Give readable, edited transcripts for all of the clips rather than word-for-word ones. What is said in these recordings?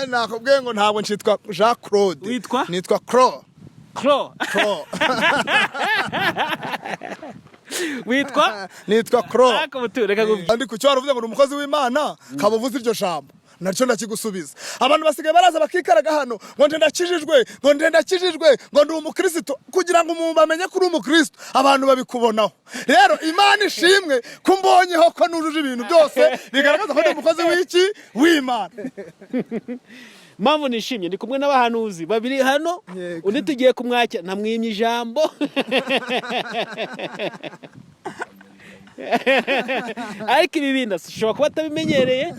nakubwiye ngo ntabwo nshitwa Jean Claude. Witwa? Nitwa Cro. Witwa? Nitwa Cro. Reka Ndi ku cyo waravuze ngo umukozi w'Imana kabuvuze iryo jambo. Naryo ndakigusubiza. Abantu basigaye baraza bakikaraga hano ngo ndakijijwe, ngo ndakijijwe, ngo ndi umukristo kugira ngo umuntu amenye ko uri umukristo, abantu babikubonaho. Rero Imana ishimwe kumbonyeho ko nujuje ibintu byose bigaragaza ko ndi umukozi w'iki w'Imana. Mpamvu nishimye ndi kumwe n'abahanuzi babiri hano, undi tugiye kumwakira namwimye ijambo. Ariko ibi bintu ushobora kuba atabimenyereye,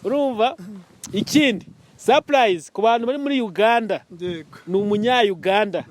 urumva. Ikindi surprise ku bantu bari muri Uganda, ni umunya-Uganda.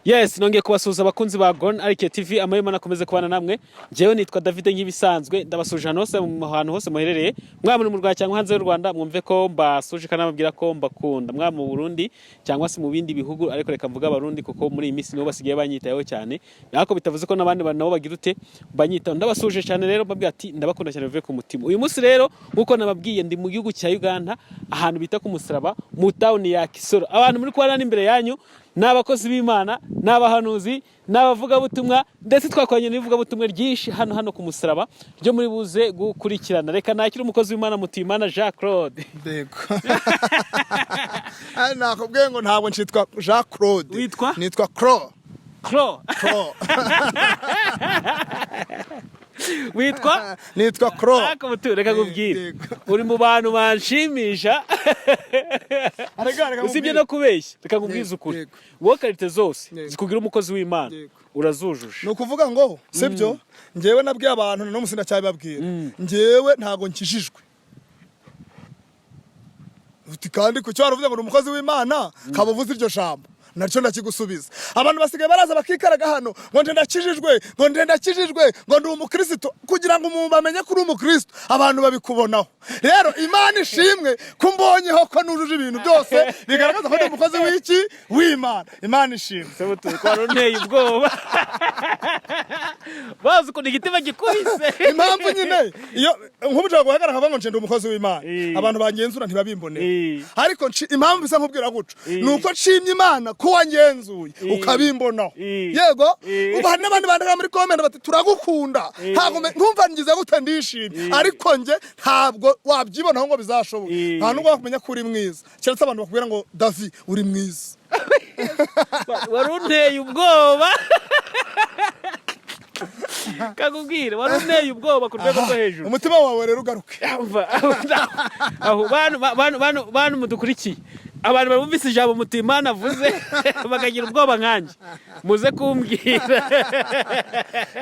Yes, nongeye kubasuhuza abakunzi ba Gone Arike TV, amahema nakomeze kubana namwe. Jewe nitwa David nk'ibisanzwe, ndabasuje hano hose mu hantu hose muherereye. Mwa muri mu Rwanda cyangwa hanze y'u Rwanda, mwumve ko mbasuje kana babwira ko mbakunda. Mwa mu Burundi cyangwa se mu bindi bihugu, ariko reka mvuga abarundi kuko muri iyi minsi nibo basigaye banyitayeho cyane. Nako bitavuze ko nabandi bantu nabo bagira ute banyitaho. Ndabasuje cyane rero mbabwira ati ndabakunda cyane bivuye ku mutima. Uyu munsi rero nkuko nababwiye ndi mu gihugu cya Uganda, ahantu bita ku Musaraba, mu town ya Kisoro. Abantu muri kubana n'imbere yanyu n'abakozi b'Imana, n'abahanuzi, n'abavuga butumwa, ndetse twakoranye n'ivuga butumwa ryinshi hano ku Musaraba ryo muri buze gukurikirana. Reka nakira umukozi w'Imana Mutimana Jean Claude. Yego. Nakubwiye ngo ntabwo nshitwa Jean Claude. Witwa? Nitwa Cro. Witwa? Nitwa Cro. Reka nkubwire, uri mu bantu banshimisha. Usibye no kubeshya, reka nkubwize ukuri. Wowe karite zose zikugira umukozi w'Imana urazujuje. Ni ukuvuga ngo sibyo, njyewe nabwiye abantu no musinda cyababwira, njyewe ntago nkijijwe. Uti kandi ku cyo waravuze ngo umukozi w'Imana kabuvuze iryo jambo, naryo ndakigusubiza. Abantu basigaye baraza bakikaraga hano ngo ndakijijwe, ngo ndakijijwe, ngo ndi umukristo kugira ngo umuntu amenye ko uri umukristo, abantu babikubonaho. Rero Imana ishimwe kumbonyeho ko nujuje ibintu byose bigaragaza ko ndi umukozi w'iki w'Imana. Imana ishimwe. Sabutu ko runteye ubwoba. Bazi ko igitima gikubise. Impamvu nyine iyo nk'ubujya guhagarara nkava ngo ndi umukozi w'Imana, abantu bangenzura ntibabimbonera. Ariko impamvu bisa nkubwira guco nuko nshimye Imana ko wangenzuye ukabimbonaho. Yego, uba n'abandi bandika muri comment bati turagukunda, ntago ntumva ngize gute ndishimye, ariko nge ntabwo wabyibonaho ngo bizashoboka. Nta nubwo wakumenya ko uri mwiza, cyane abantu bakubwira ngo David uri mwiza. Warunteye ubwoba. Kakubwira warunteye ubwoba ku rwego rwo hejuru. Umutima wawe rero ugaruke. Aho bantu mudukurikiye, abantu bumvise ijambo Mutimana avuze bakagira ubwoba nkanjye, muze kumbwira.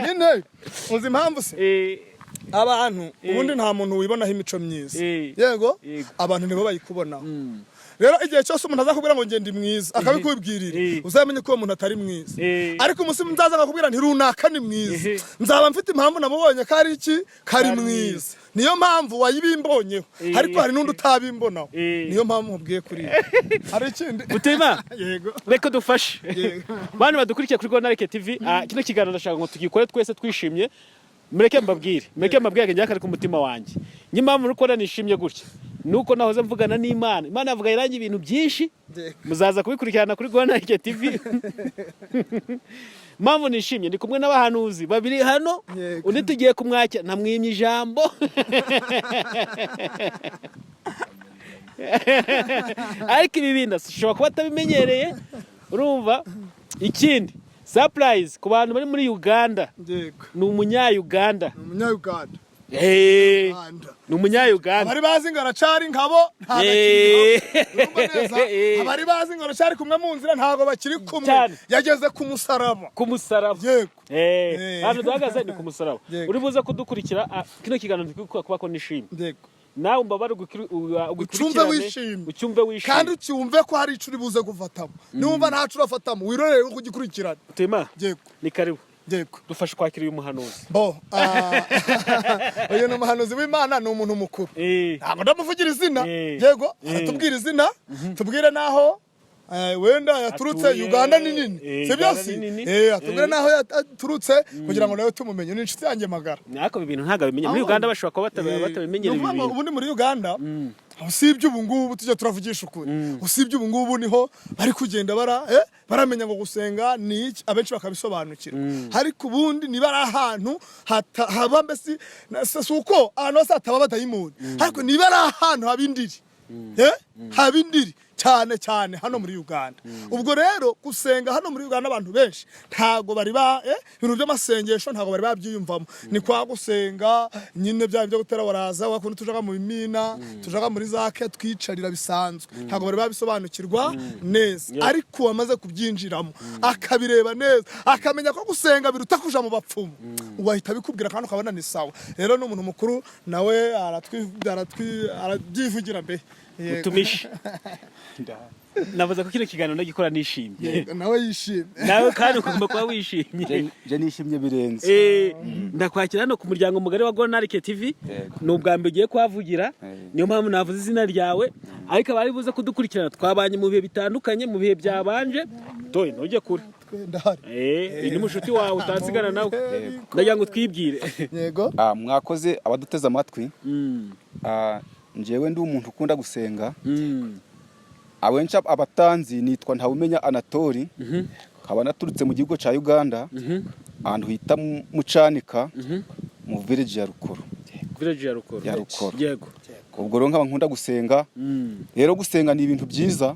Nyine uzi impamvu se abantu ubundi nta muntu wibonaho imico myiza. Yego, abantu nibo bayikubonaho. Rero igihe cyose umuntu azakubwira ngo ngende mwiza akabikubwirira, uzamenye ko uwo muntu atari mwiza. Ariko umusimu nzaza akakubwira nti runaka ni mwiza, nzaba mfite impamvu namubonye kari iki kari mwiza. Niyo mpamvu wayibimbonyeho, ariko hari n'undi utabimbonaho. Niyo mpamvu mubwiye kuri hari ikindi Mutima. Yego, reka dufashe bantu badukurikiye kuri Gone Arike TV. Kino kiganiro ndashaka ngo tugikore twese twishimye. Mureke mbabwire njya kari ku mutima wanjye. Nyuma muri ko nishimye gutya nuko nahoze mvugana n'Imana. Imana yavuga irangi ibintu byinshi, muzaza kubikurikirana kuri Gone Arike TV. Mpamvu nishimye ndi kumwe n'abahanuzi babiri hano, undi tugiye kumwakira namwimye ijambo. Ariko ibi bintu ushobora kuba atabimenyereye, urumva. Ikindi surprise ku bantu bari muri Uganda, ni umunya-Uganda. Ni umunya-Uganda. Abari bazi ngo aracari nkabo nta bakiri. Abari bazi ngo aracari kumwe mu nzira ntago bakiri kumwe. Yageze ku musaraba. Yego. Hano duhagaze ni ku musaraba. Uri buze kudukurikira kino kiganiro kuba ko nishimye. Yego. Nawe mbabare ugukurikirane wishimye. Ucyumve wishimye. Kandi ucyumve ko hari icuri buze gufatamo. Niwumva nta curi afatamo wirorere ko kugikurikirana. Mutima. Yego. Ni karibu. Yego. Dufashe kwakira uyu muhanuzi. Uyu ni umuhanuzi w'Imana, ni umuntu mukuru. Ntabwo ndamuvugira izina. Yego, aratubwira izina, tubwire naho wenda yaturutse Uganda ni nini sibyo si atubwire naho yaturutse kugira ngo nawe tumumenye ni inshuti yanjye magara nako ibintu ntaga bimenye muri Uganda bashobora kuba batabimenyera ibi bintu ubundi muri Uganda usibye ubu ngubu tujya turavugisha ukuri usibye ubu ngubu niho bari kugenda baramenya ngo gusenga ni iki abenshi bakabisobanukira ariko ubundi niba ari ahantu haba mbese suko ahantu hose hataba badayimoni ariko niba ari ahantu habindiri habindiri cyane hano muri Uganda ubwo rero gusenga hano muri Uganda abantu benshi ntago bari ibintu by'amasengesho ntago bari babyiyumvamo ni kwa gusenga nyine bya byo gutera baraza wakuntu tujaga mu bimina tujaga muri zake twicarira bisanzwe ntago bari babisobanukirwa neza ariko wamaze kubyinjiramo akabireba neza akamenya ko gusenga biruta kuja mu bapfumu ubahita bikubwira kandi ukabona ni sawa rero n'umuntu mukuru nawe arabyivugira mbe utumishi navuze ko kino kiganiro ndagikora nishimye nawe yishimye nawe kandi ugomba kuba wishimye je nishimye birenze ndakwakira hano ku muryango mugari wa Gonarike TV ni ubwa mbere ugiye kuhavugira niyo mpamvu navuze izina ryawe ariko abari buze kudukurikirana twabanye mu bihe bitandukanye mu bihe byabanje toye ntujye kure ni mushuti wawe utansigana nawe ndagira ngo twibwire yego mwakoze abaduteza amatwi njewe ndi umuntu ukunda gusenga abenshi abatanzi nitwa Ntawumenya Anatori kaba naturutse mu gihugu ca Uganda ahantu hita Mucanika mu village ya Rukoro yego ubwo rero nkaba nkunda gusenga rero gusenga ni ibintu byiza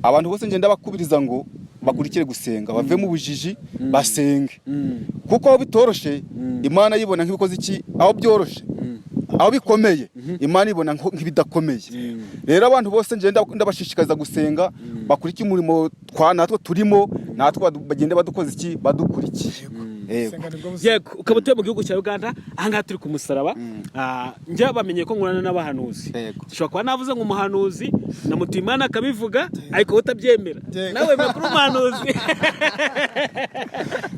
abantu bose ngenda bakubiriza ngo bakurikire gusenga bave mu bujiji basenge kuko aho bitoroshe Imana yibona nk'ibikoze iki aho byoroshe aho bikomeye Imana ibona nk'ibidakomeye rero abantu bose ngenda ndabashishikariza gusenga bakurikira umurimo natwe turimo natwe bagende badukoze iki badukurikiye yego ukaba utuye mu gihugu cya Uganda ahangaha turi ku musaraba njya bamenye ko nkurana n'abahanuzi dushobora kuba navuze ngo umuhanuzi na Mutimana akabivuga ariko utabyemera nawe makuru umuhanuzi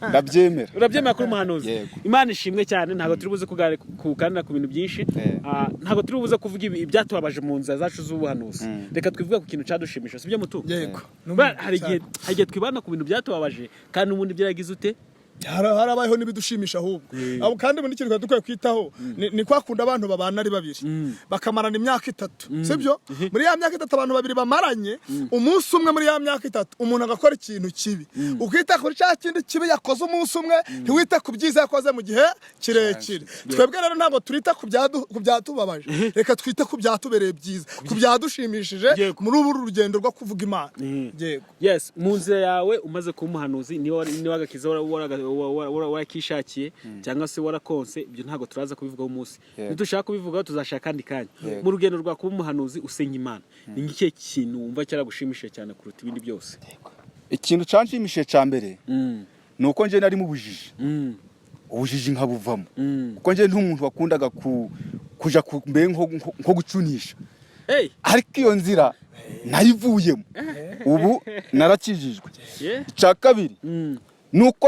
ndabyemera urabyemera kuri umuhanuzi Imana ishimwe cyane ntabwo turi buze kuganira ku bintu byinshi ntabwo turi buze kuvuga ibyatubabaje mu nzira zacu z'ubuhanuzi reka twivuge ku kintu cyadushimisha sibyo mutu yego hari igihe twibana ku bintu byatubabaje kandi ubundi byaragize ute harabayeho n'ibidushimisha ahubwo abo kandi muri kintu dukwiye kwitaho ni kwakunda abantu babana ari babiri bakamarana imyaka 3 sibyo muri ya myaka 3 abantu babiri bamaranye umunsi umwe muri ya myaka 3 umuntu agakora ikintu kibi ukita kuri cya kindi kibi yakoze umunsi umwe ntiwite ku byiza yakoze mu gihe kirekire twebwe rero ntabwo turita ku byatubabaje reka twite ku byatubereye byiza ku byadushimishije muri ubu rugendo rwo kuvuga Imana yego yes mu nzira yawe umaze kuba umuhanuzi ni wagakiza warakishakiye cyangwa se warakonse ibyo ntago turaza kubivugaho umunsi nidushaka kubivugaho tuzashaka kandi kanya mu rugendo rwa kuba umuhanuzi usenga Imana ni ngike kintu wumva cyaragushimishije cyane kuruta ibindi byose ikintu canshimishije ca mbere nuko nje nari mu bujiji ubujiji nkabuvamo kuko nje ntumuntu wakundaga kuja kumbe nko gucunisha ariko iyo nzira nayivuyemo ubu narakijijwe ca kabiri nuko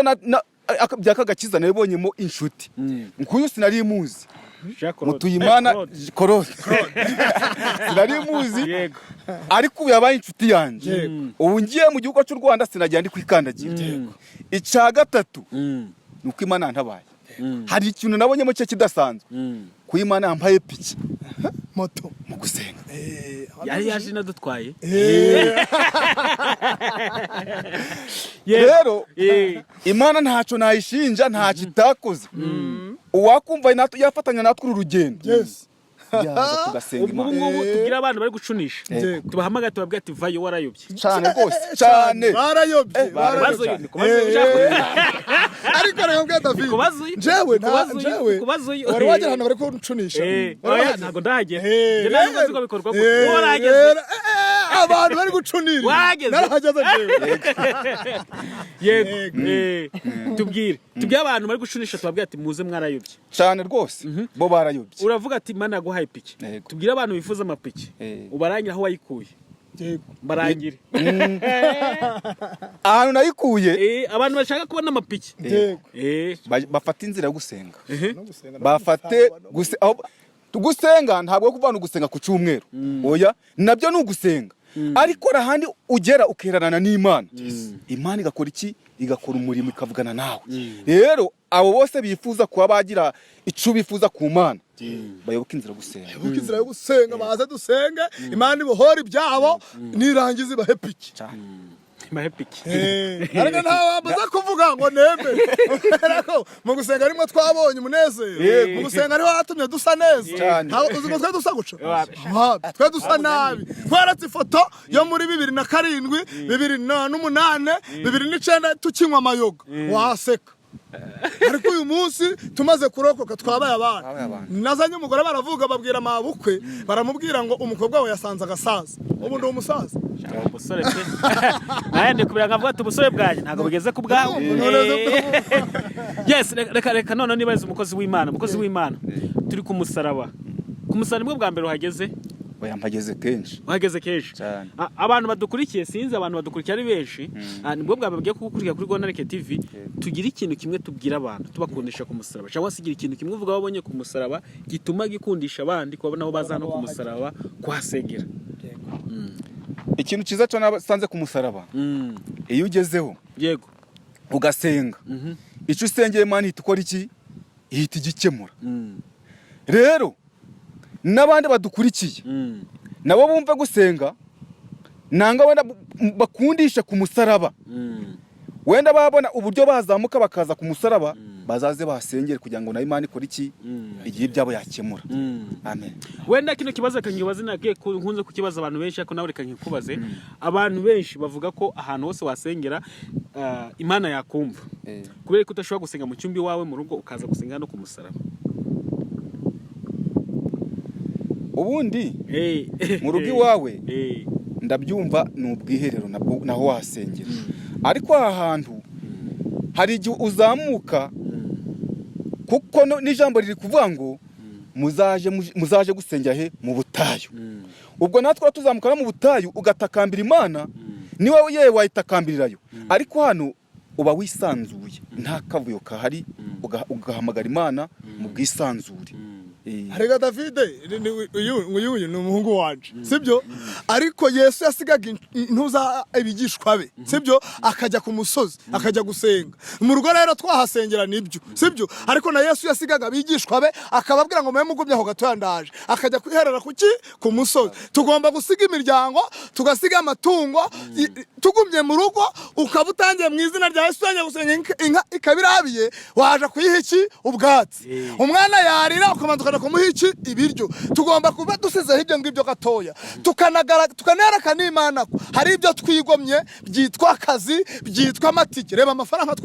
byakagakiza nabibonyemo inshuti nkuyu sinari muzi Mutuyimana Korode sinari muzi ariko yabaye inshuti yanje ubu ngiye mu gihugu cy'u Rwanda sinagiye ndi kwikandagira icya gatatu nuko Imana ntabaye hari ikintu nabonyemo cyo kidasanzwe ku Imana yampaye piki moto mu gusenga yari yaje nadutwaye rero Imana ntaco nayishinja nta kitakoze uwakumva yafatanya natwe urugendo yaza tugasenga Imana ubwo tugira abantu bari gucunisha tubahamagara tubabwira ati vayo warayobye cyane rwose cyane barayobye bazoye ariko rero bwa David jewe wari wagera hano bari kucunisha ntago ndahageze ntabwo nzi ko bikorwa ko warageze abantu bari gucunira narahageze yego tubwire abantu bari gucunisha tubabwira ati muze mwarayobye cyane rwose bo barayobye uravuga ati Imana yaguhaye piki tubwire abantu bifuza amapiki ubarangira aho wayikuye barangire ahantu nayikuye abantu bashaka kubona amapiki bafata inzira yo gusenga bafate gusenga ntabwo kuvana gusenga ku cyumweru oya nabyo ni ugusenga ariko rahandi ugera ukeranana n'Imana Imana igakora iki igakora umurimo ikavugana nawe rero abo bose bifuza kuba bagira ico bifuza ku Mana bayoboka inzira yo gusenga baze dusenge Imana ibohora ibyabo nirangiza ibahepiki ariko ntawe baza kuvuga ngo nembe mu gusenga arimo twabonye umunezero mu gusenga ariho hatumye dusa neza uzi ngo twe dusa guca twe dusa nabi twaratse ifoto yo muri 2007 2008 2009 tukinywa amayoga waseka ariko uyu munsi tumaze kurokoka twabaye abana nazanye umugore baravuga babwira amabukwe baramubwira ngo umukobwa we yasanze agasaza ubu ndi umusaza umusore pe nayende kubira ngavuga ati ubusore bwanjye ntago bugeze ku bwawe yes reka none nibaze umukozi w'Imana turi ku musaraba nibwo bwa mbere uhageze mpageze kenshi abantu badukurikiye sinzi abantu badukurikiye ari benshi nibwo bwa mbere bagiye kugukurikira kuri Gonareke TV tugira ikintu kimwe tubwira abantu tubakundisha ku musaraba cyangwa se igira ikintu kimwe uvuga wabonye ku musaraba gituma gikundisha abandi kuba nabo baza no ku musaraba kuhasengera ikintu cyiza cyo nasanze ku musaraba iyo ugezeho yego ugasenga icyo usengeye Imana itukora iki ihita igikemura rero n'abandi badukurikiye nabo bumva gusenga nanga wenda bakundisha ku musaraba wenda babona uburyo bazamuka bakaza ku musaraba bazaze basengere kugira ngo na Imana ikora iki igihe byabo yakemura amen wenda kino kibazo kanyibaza nagiye nkunze kukibaza abantu benshi ariko nawe reka nkikubaze abantu benshi bavuga ko ahantu hose wasengera Imana yakumva kubera ko utashobora gusenga mu cyumba iwawe mu rugo ukaza gusenga no ku musaraba ubundi mu rugo iwawe ndabyumva n'ubwiherero naho wasengera ariko aha hantu hari igihe uzamuka kuko n'ijambo riri kuvuga ngo muzaje gusengera he mu butayu ubwo natwe tuzamuka mu butayu ugatakambira Imana niwe yewe wayitakambirirayo ariko hano uba wisanzuye nta kavuyo kahari ugahamagara Imana mu bwisanzure Arega David uyu ni umuhungu wanje sibyo ariko Yesu yasigaga intuza ibigishwa be sibyo akajya ku musozi akajya gusenga mu rugo rero twahasengera nibyo sibyo ariko na Yesu yasigaga abigishwa be akababwira ngo mwe mugumye aho gato yandaje akajya kwiherera ku musozi tugomba gusiga imiryango tugasiga amatungo tugumye mu rugo ukabutangiye mu izina rya Yesu yanjye gusenga inka ikabirabiye waje kuyiha iki ubwatsi umwana yarira ukamanduka kumuha iki ibiryo tugomba kuba dusizeho ibyo ngibyo gatoya tukanera Imana hari ibyo twigomye byitwa akazi byitwa amatike reba amafaranga